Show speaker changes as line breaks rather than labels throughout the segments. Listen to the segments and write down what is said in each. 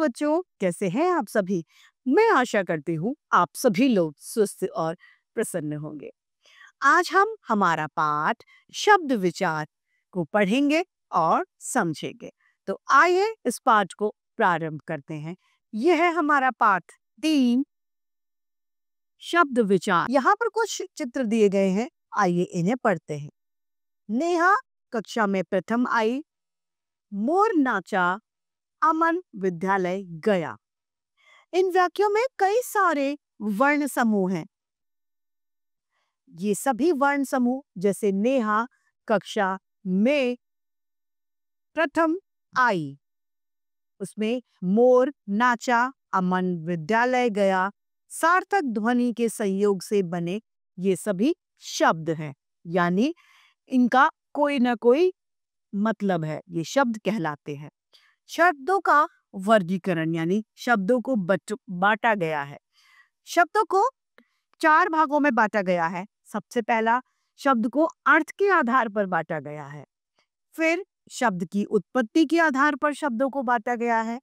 बच्चों, कैसे हैं आप सभी? मैं आशा करती हूँ आप सभी लोग स्वस्थ और प्रसन्न होंगे। आज हम हमारा पाठ शब्द विचार को पढ़ेंगे और समझेंगे। तो आइए इस पाठ को प्रारंभ करते हैं। यह है हमारा पाठ 3 शब्द विचार। यहाँ पर कुछ चित्र दिए गए हैं, आइए इन्हें पढ़ते हैं। नेहा कक्षा में प्रथम आई, मोर नाचा, अमन विद्यालय गया। इन वाक्यों में कई सारे वर्ण समूह हैं। ये सभी वर्ण समूह जैसे नेहा कक्षा में प्रथम आई, उसमें मोर नाचा, अमन विद्यालय गया, सार्थक ध्वनि के संयोग से बने ये सभी शब्द हैं, यानी इनका कोई ना कोई मतलब है, ये शब्द कहलाते हैं। शब्दों का वर्गीकरण यानी शब्दों को बांटा गया है। शब्दों को 4 भागों में बांटा गया है। सबसे पहला, शब्द को अर्थ के आधार पर बांटा गया है। फिर शब्द की उत्पत्ति के आधार पर शब्दों को बांटा गया है।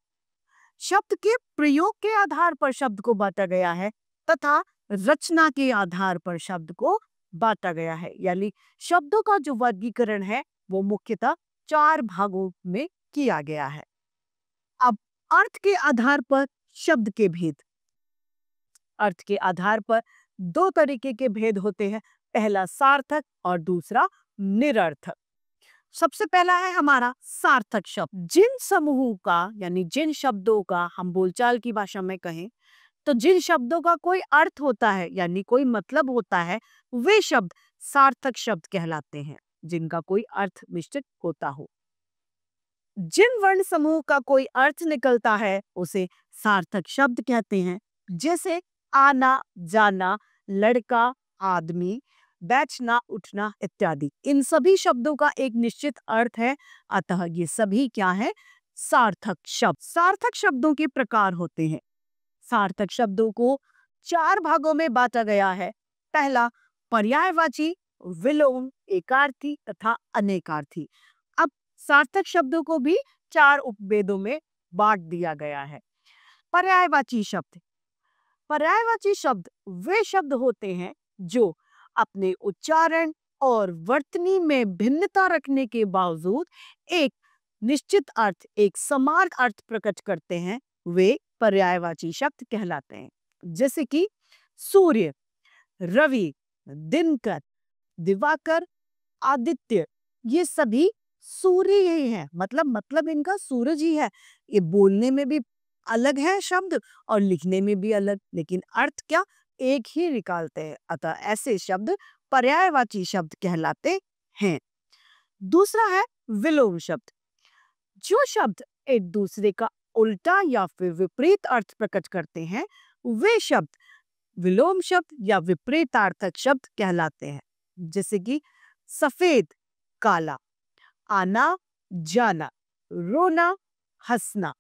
शब्द के प्रयोग के आधार पर शब्द को बांटा गया है तथा रचना के आधार पर शब्द को बांटा गया है। यानी शब्दों का जो वर्गीकरण है वो मुख्यतः 4 भागों में किया गया है। अब अर्थ के आधार पर शब्द के भेद। अर्थ के आधार पर 2 तरीके के भेद होते हैं, पहला सार्थक और दूसरा निरर्थक। सबसे पहला है हमारा सार्थक शब्द। जिन समूहों का यानी जिन शब्दों का हम बोलचाल की भाषा में कहें तो जिन शब्दों का कोई अर्थ होता है यानी कोई मतलब होता है, वे शब्द सार्थक शब्द कहलाते हैं, जिनका कोई अर्थ निश्चित होता हो। जिन वर्ण समूह का कोई अर्थ निकलता है उसे सार्थक शब्द कहते हैं, जैसे आना, जाना, लड़का, आदमी, बैठना, उठना इत्यादि। इन सभी शब्दों का एक निश्चित अर्थ है, अतः ये सभी क्या है? सार्थक शब्द। सार्थक शब्दों के प्रकार होते हैं। सार्थक शब्दों को 4 भागों में बांटा गया है। पहला, पर्यायवाची, विलोम, एकार्थी तथा अनेकार्थी। अब सार्थक शब्दों को भी 4 उपभेदों में बांट दिया गया है। पर्यायवाची शब्द। पर्यायवाची शब्द वे शब्द होते हैं जो अपने उच्चारण और वर्तनी में भिन्नता रखने के बावजूद एक निश्चित अर्थ, एक समान अर्थ प्रकट करते हैं, वे पर्यायवाची शब्द कहलाते हैं। जैसे कि सूर्य, रवि, दिनकर, दिवाकर, आदित्य, ये सभी सूर्य ही है, मतलब इनका सूरज ही है। ये बोलने में भी अलग है शब्द और लिखने में भी अलग, लेकिन अर्थ क्या एक ही निकालते हैं, अतः ऐसे शब्द पर्यायवाची शब्द कहलाते हैं। दूसरा है विलोम शब्द। जो शब्द एक दूसरे का उल्टा या फिर विपरीत अर्थ प्रकट करते हैं, वे शब्द विलोम शब्द या विपरीतार्थक शब्द कहलाते हैं। जैसे कि सफेद, काला, आना, जाना, रोना, हंसना,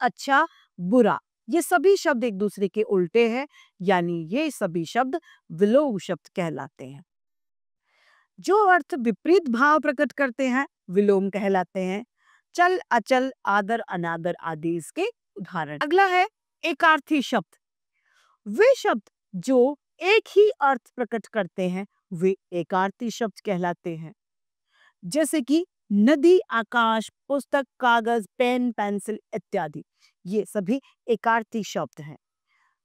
अच्छा, बुरा, ये सभी शब्द एक दूसरे के उल्टे हैं, यानी ये सभी शब्द विलोम शब्द कहलाते हैं। जो अर्थ विपरीत भाव प्रकट करते हैं विलोम कहलाते हैं। चल, अचल, आदर, अनादर आदि इसके उदाहरण। अगला है एकार्थी शब्द। वे शब्द जो एक ही अर्थ प्रकट करते हैं वे एकार्थी शब्द कहलाते हैं। जैसे कि नदी, आकाश, पुस्तक, कागज, पेन, पेंसिल इत्यादि, ये सभी एकार्थी शब्द हैं।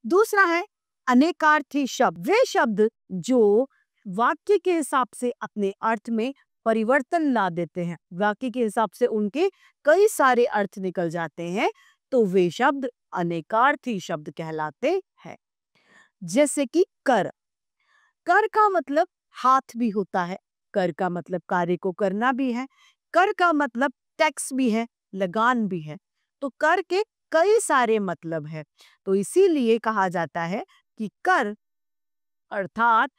दूसरा है अनेकार्थी शब्द। वे शब्द जो वाक्य के हिसाब से अपने अर्थ में परिवर्तन ला देते हैं, वाक्य के हिसाब से उनके कई सारे अर्थ निकल जाते हैं, तो वे शब्द अनेकार्थी शब्द कहलाते हैं। जैसे कि कर। कर का मतलब हाथ भी होता है, कर का मतलब कार्य को करना भी है, कर का मतलब टैक्स भी है, लगान भी है। तो कर के कई सारे मतलब है, तो इसीलिए कहा जाता है कि कर अर्थात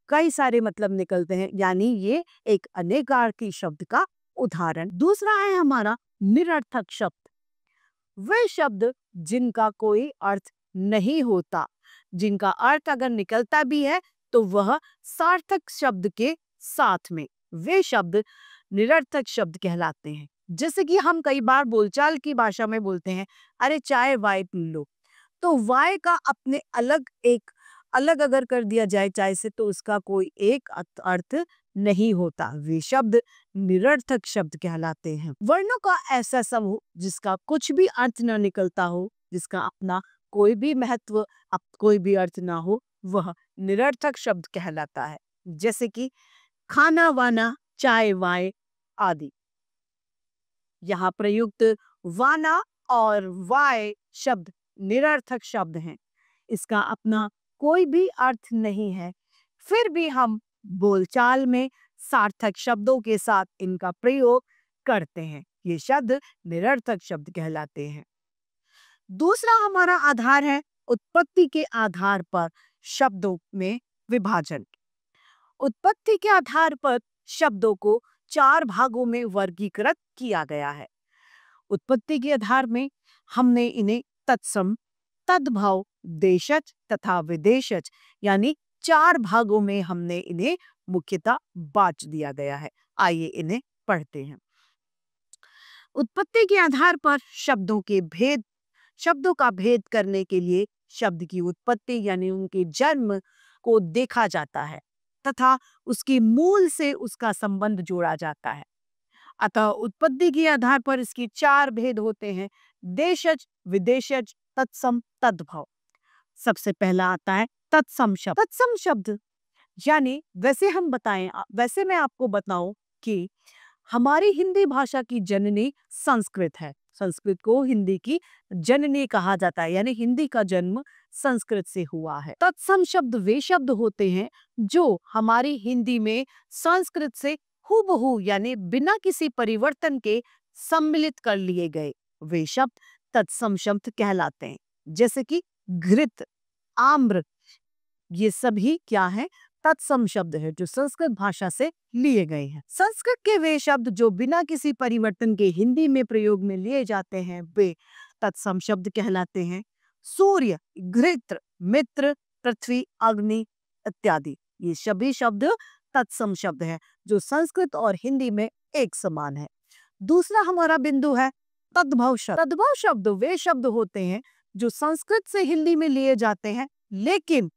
कई सारे मतलब निकलते हैं, यानी ये एक अनेकार्थी शब्द का उदाहरण। दूसरा है हमारा निरर्थक शब्द। वे शब्द जिनका कोई अर्थ नहीं होता, जिनका अर्थ अगर निकलता भी है तो वह सार्थक शब्द के साथ में, वे शब्द निरर्थक शब्द कहलाते हैं। जैसे कि हम कई बार बोलचाल की भाषा में बोलते हैं, अरे चाय वाय पी लो, तो वाय का अपने अलग एक अलग अगर कर दिया जाए चाय से तो उसका कोई एक अर्थ नहीं होता। वे शब्द निरर्थक शब्द कहलाते हैं। वर्णों का ऐसा समूह जिसका कुछ भी अर्थ न निकलता हो, जिसका अपना कोई भी महत्व, कोई भी अर्थ ना हो, वह निरर्थक शब्द कहलाता है। जैसे कि खाना वाना, चाय वाय आदि। यहाँ प्रयुक्त वाना और वाय शब्द निरर्थक शब्द हैं। इसका अपना कोई भी अर्थ नहीं है, फिर भी हम बोलचाल में सार्थक शब्दों के साथ इनका प्रयोग करते हैं। ये शब्द निरर्थक शब्द कहलाते हैं। दूसरा हमारा आधार है उत्पत्ति के आधार पर शब्दों में विभाजन। उत्पत्ति के आधार पर शब्दों को 4 भागों में वर्गीकृत किया गया है। उत्पत्ति के आधार में हमने इन्हें तत्सम, तद्भव, देशज तथा विदेशज यानी 4 भागों में हमने इन्हें मुख्यतः बांट दिया गया है। आइए इन्हें पढ़ते हैं। उत्पत्ति के आधार पर शब्दों का भेद करने के लिए शब्द की उत्पत्ति यानी उनके जन्म को देखा जाता है तथा उसके मूल से उसका संबंध जोड़ा जाता है। अतः उत्पत्ति के आधार पर इसकी 4 भेद होते हैं, देशज, विदेशज, तत्सम, तद्भव। सबसे पहला आता है तत्सम शब्द। तत्सम शब्द यानी वैसे मैं आपको बताऊं कि हमारी हिंदी भाषा की जननी संस्कृत है। संस्कृत को हिंदी की जननी कहा जाता है, यानी हिंदी का जन्म संस्कृत से हुआ है। तत्सम शब्द वे शब्द होते हैं जो हमारी हिंदी में संस्कृत से हूबहू यानी बिना किसी परिवर्तन के सम्मिलित कर लिए गए, वे शब्द तत्सम शब्द कहलाते हैं। जैसे कि घृत, आम्र, ये सभी क्या है? तत्सम शब्द है जो संस्कृत भाषा से लिए गए हैं। संस्कृत के वे शब्द जो बिना किसी परिवर्तन के हिंदी में प्रयोग में लिए जाते हैं वे तत्सम शब्द कहलाते हैं। सूर्य, घृत, मित्र, पृथ्वी, अग्नि इत्यादि ये सभी शब्द तत्सम शब्द हैं जो संस्कृत और हिंदी में एक समान है। दूसरा हमारा बिंदु है तद्भव शब्द। तद्भव शब्द वे शब्द होते हैं जो संस्कृत से हिंदी में लिए जाते हैं लेकिन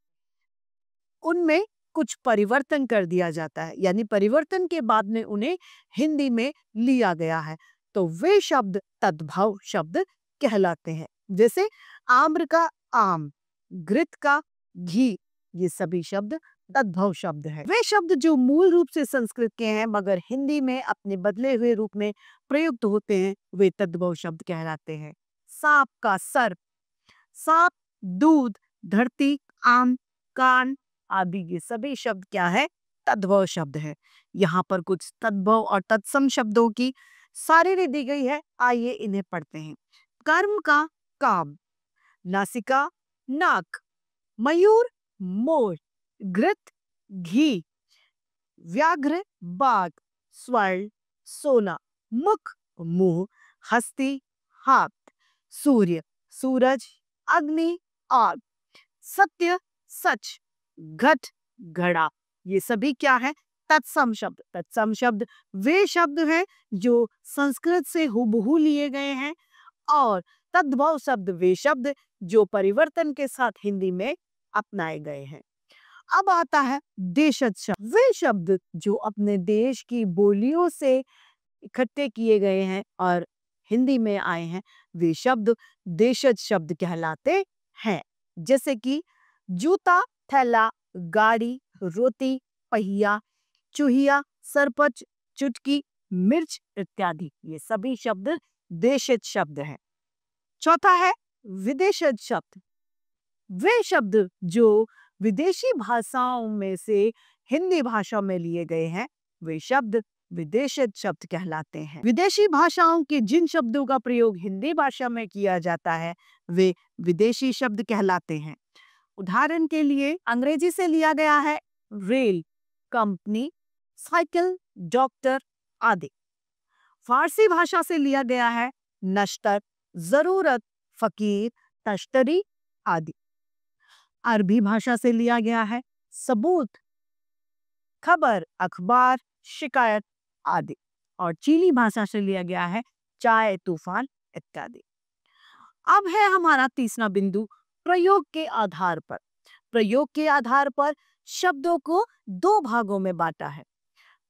उनमें कुछ परिवर्तन कर दिया जाता है, यानी परिवर्तन के बाद में उन्हें हिंदी में लिया गया है, तो वे शब्द तद्भव शब्द कहलाते हैं। जैसे आम्र का आम, घृत का घी, ये सभी शब्द तद्भव शब्द है। वे शब्द जो मूल रूप से संस्कृत के हैं मगर हिंदी में अपने बदले हुए रूप में प्रयुक्त होते हैं वे तद्भव शब्द कहलाते हैं। सांप का सर्प, सांप, दूध, धरती, आम, कान आदि ये सभी शब्द क्या है? तद्भव शब्द है। यहाँ पर कुछ तद्भव और तत्सम शब्दों की सारिणी दी गई है, आइए इन्हें पढ़ते हैं। कर्म का काम, नासिका, नाक, मयूर, मोर, घृत, घी, व्याघ्र, बाघ, स्वर्ण, सोना, मुख, मुंह, हस्ती, हाथ, सूर्य, सूरज, अग्नि, आग, सत्य, सच, घट, घड़ा, ये सभी क्या है? तत्सम शब्द। तत्सम शब्द वे शब्द हैं जो संस्कृत से हूबहू लिए गए हैं और तद्भव शब्द वे शब्द जो परिवर्तन के साथ हिंदी में अपनाए गए हैं। अब आता है देशज शब्द। वे शब्द जो अपने देश की बोलियों से इकट्ठे किए गए हैं और हिंदी में आए हैं वे शब्द देशज शब्द कहलाते हैं। जैसे कि जूता, थैला, गाड़ी, रोटी, पहिया, चूहिया, सरपंच, चुटकी, मिर्च इत्यादि ये सभी शब्द देशज शब्द हैं। चौथा है विदेशज शब्द। वे शब्द जो विदेशी भाषाओं में से हिंदी भाषा में लिए गए हैं वे शब्द विदेशज शब्द कहलाते हैं। विदेशी भाषाओं के जिन शब्दों का प्रयोग हिंदी भाषा में किया जाता है वे विदेशी शब्द कहलाते हैं। उदाहरण के लिए अंग्रेजी से लिया गया है रेल, कंपनी, साइकिल, डॉक्टर आदि। फारसी भाषा से लिया गया है नश्तर, जरूरत, फकीर, तश्तरी आदि। अरबी भाषा से लिया गया है सबूत, खबर, अखबार, शिकायत आदि। और चीनी भाषा से लिया गया है चाय, तूफान इत्यादि। अब है हमारा तीसरा बिंदु प्रयोग के आधार पर। प्रयोग के आधार पर शब्दों को दो भागों में बांटा है।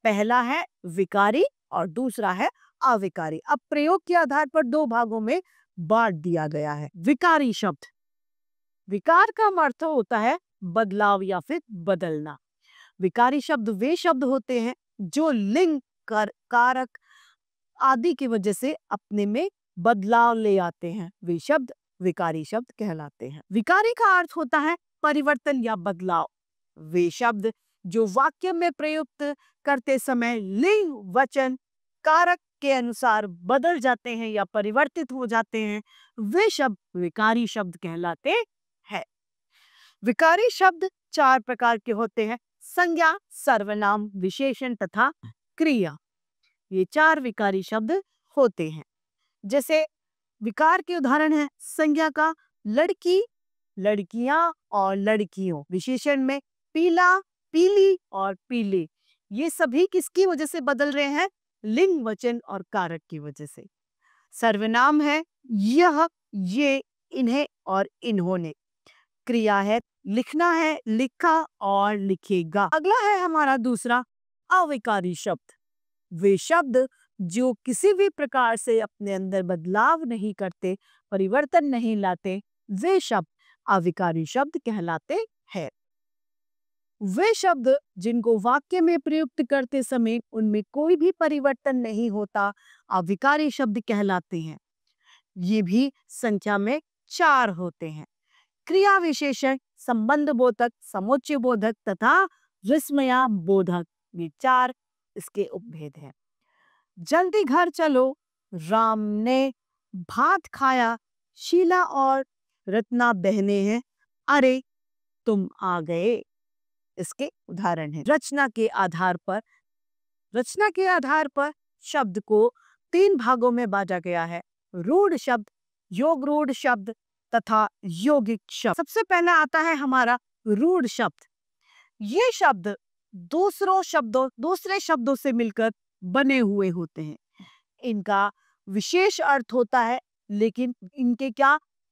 पहला है विकारी और दूसरा है अविकारी। अब प्रयोग के आधार पर दो भागों में बांट दिया गया है। विकारी शब्द, विकार का अर्थ होता है बदलाव या फिर बदलना। विकारी शब्द वे शब्द होते हैं जो लिंग, कारक आदि की वजह से अपने में बदलाव ले आते हैं, वे शब्द विकारी शब्द कहलाते हैं। विकारी का अर्थ होता है परिवर्तन या बदलाव। वे शब्द जो वाक्य में प्रयुक्त करते समय लिंग, वचन, कारक के अनुसार बदल जाते हैं या परिवर्तित हो जाते हैं, वे शब्द विकारी शब्द कहलाते हैं। विकारी शब्द चार प्रकार के होते हैं: संज्ञा, सर्वनाम, विशेषण तथा क्रिया। ये चार विकारी शब्द होते हैं। जैसे विकार के उदाहरण है संज्ञा का लड़की, लड़कियां और लड़कियों। विशेषण में पीला, पीली और पीले। ये सभी किसकी वजह से बदल रहे हैं? लिंग, वचन और कारक की वजह से। सर्वनाम है यह, ये, इन्हें और इन्होंने। क्रिया है लिखना है, लिखा और लिखेगा। अगला है हमारा दूसरा अविकारी शब्द। वे शब्द जो किसी भी प्रकार से अपने अंदर बदलाव नहीं करते, परिवर्तन नहीं लाते, वे शब्द अविकारी शब्द कहलाते हैं। वे शब्द जिनको वाक्य में प्रयुक्त करते समय उनमें कोई भी परिवर्तन नहीं होता, अविकारी शब्द कहलाते हैं। ये भी संख्या में चार होते हैं: क्रिया विशेषण, संबंध बोधक, समुच्चय बोधक तथा विस्मया बोधक। ये चार इसके उपभेद हैं। जल्दी घर चलो, राम ने भात खाया, शीला और रत्ना बहने हैं, अरे तुम आ गए। इसके उदाहरण हैं। रचना के आधार पर, रचना के आधार पर शब्द को तीन भागों में बांटा गया है: रूढ़ शब्द, योग रूढ़ शब्द तथा यौगिक शब्द। सबसे पहला आता है हमारा रूढ़ शब्द। ये शब्द दूसरे शब्दों से मिलकर बने हुए होते हैं। इनका विशेष अर्थ होता है, लेकिन इनके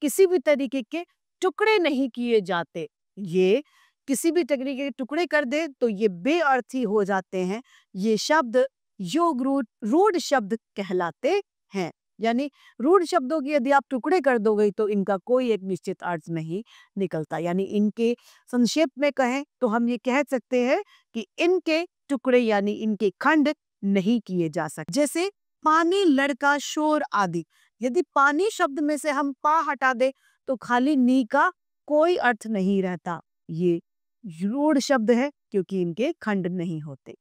किसी भी तरीके के टुकड़े नहीं किए जाते। ये किसी भी तरीके के टुकड़े कर दे तो ये बेअर्थी हो जाते हैं। ये शब्द योग रूढ़ शब्द कहलाते हैं। यानी रूढ़ शब्दों की यदि आप टुकड़े कर दोगे तो इनका कोई एक निश्चित अर्थ नहीं निकलता। यानी इनके संक्षेप में कहें तो हम ये कह सकते हैं कि इनके टुकड़े यानी इनके खंड नहीं किए जा सकते। जैसे पानी, लड़का, शोर आदि। यदि पानी शब्द में से हम पा हटा दे तो खाली नी का कोई अर्थ नहीं रहता। ये रूढ़ शब्द है क्योंकि इनके खंड नहीं होते।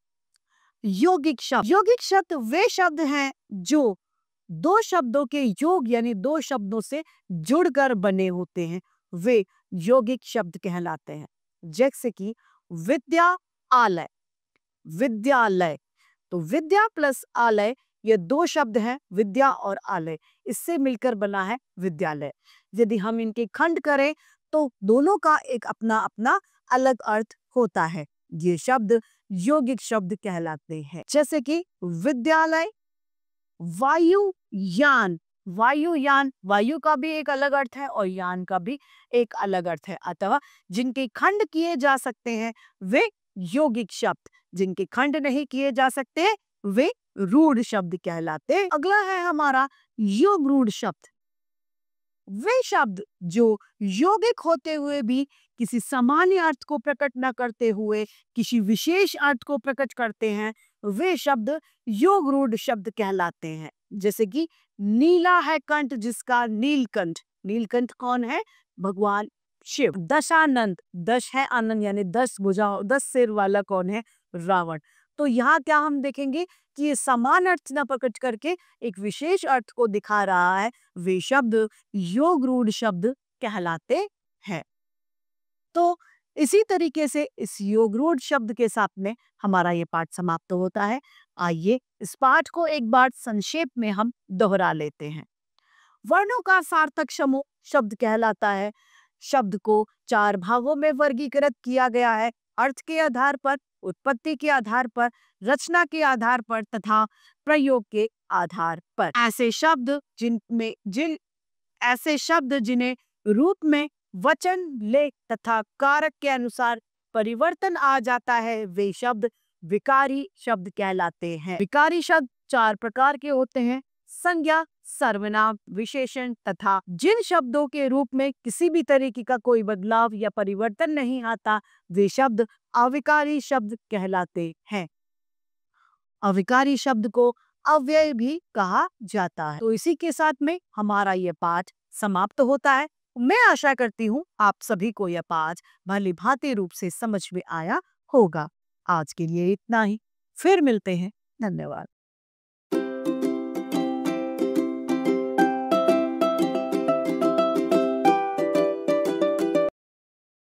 यौगिक शब्द, यौगिक शब्द वे शब्द हैं जो दो शब्दों के योग यानी दो शब्दों से जुड़कर बने होते हैं, वे यौगिक शब्द कहलाते हैं। जैसे कि विद्या, आलय, विद्यालय। तो विद्या प्लस आलय ये दो शब्द हैं, विद्या और आलय, इससे मिलकर बना है विद्यालय। यदि हम इनके खंड करें तो दोनों का एक अपना अपना अलग अर्थ होता है। ये शब्द यौगिक शब्द कहलाते हैं। जैसे कि विद्यालय, वायुयान, वायुयान, वायु का भी एक अलग अर्थ है और यान का भी एक अलग अर्थ है। अतः जिनके खंड किए जा सकते हैं वे यौगिक शब्द, जिनके खंड नहीं किए जा सकते वे रूढ़ शब्द कहलाते। अगला है हमारा योग रूढ़ शब्द। वे शब्द जो यौगिक होते हुए भी किसी सामान्य अर्थ को प्रकट न करते हुए किसी विशेष अर्थ को प्रकट करते हैं, वे शब्द योग रूढ़ शब्द कहलाते हैं। जैसे कि नीला है कंठ जिसका नीलकंठ। नीलकंठ कौन है? भगवान शिव। दशानंद, दश है आनंद यानी 10 भुजा 10 सिर वाला कौन है? रावण। तो यहाँ क्या हम देखेंगे कि ये समान अर्थ न प्रकट करके एक विशेष अर्थ को दिखा रहा है, वे शब्द योग रूढ़ शब्द कहलाते हैं। तो इसी तरीके से इस योग रूढ़ शब्द के साथ में हमारा ये पाठ समाप्त होता है। आइए इस पाठ को एक बार संक्षेप में हम दोहरा लेते हैं। वर्णों का सार्थक समूह शब्द कहलाता है। शब्द को 4 भागों में वर्गीकृत किया गया है: अर्थ के आधार पर, उत्पत्ति के आधार पर, रचना के आधार पर तथा प्रयोग के आधार पर। ऐसे शब्द जिन्हें रूप में वचन, लेख तथा कारक के अनुसार परिवर्तन आ जाता है, वे शब्द विकारी शब्द कहलाते हैं। विकारी शब्द 4 प्रकार के होते हैं: संज्ञा, सर्वनाम, विशेषण तथा जिन शब्दों के रूप में किसी भी तरीके का कोई बदलाव या परिवर्तन नहीं आता, वे शब्द अविकारी शब्द कहलाते हैं। अविकारी शब्द को अव्यय भी कहा जाता है। तो इसी के साथ में हमारा यह पाठ समाप्त होता है। मैं आशा करती हूँ आप सभी को यह पाठ भली भांति रूप से समझ में आया होगा। आज के लिए इतना ही, फिर मिलते हैं। धन्यवाद।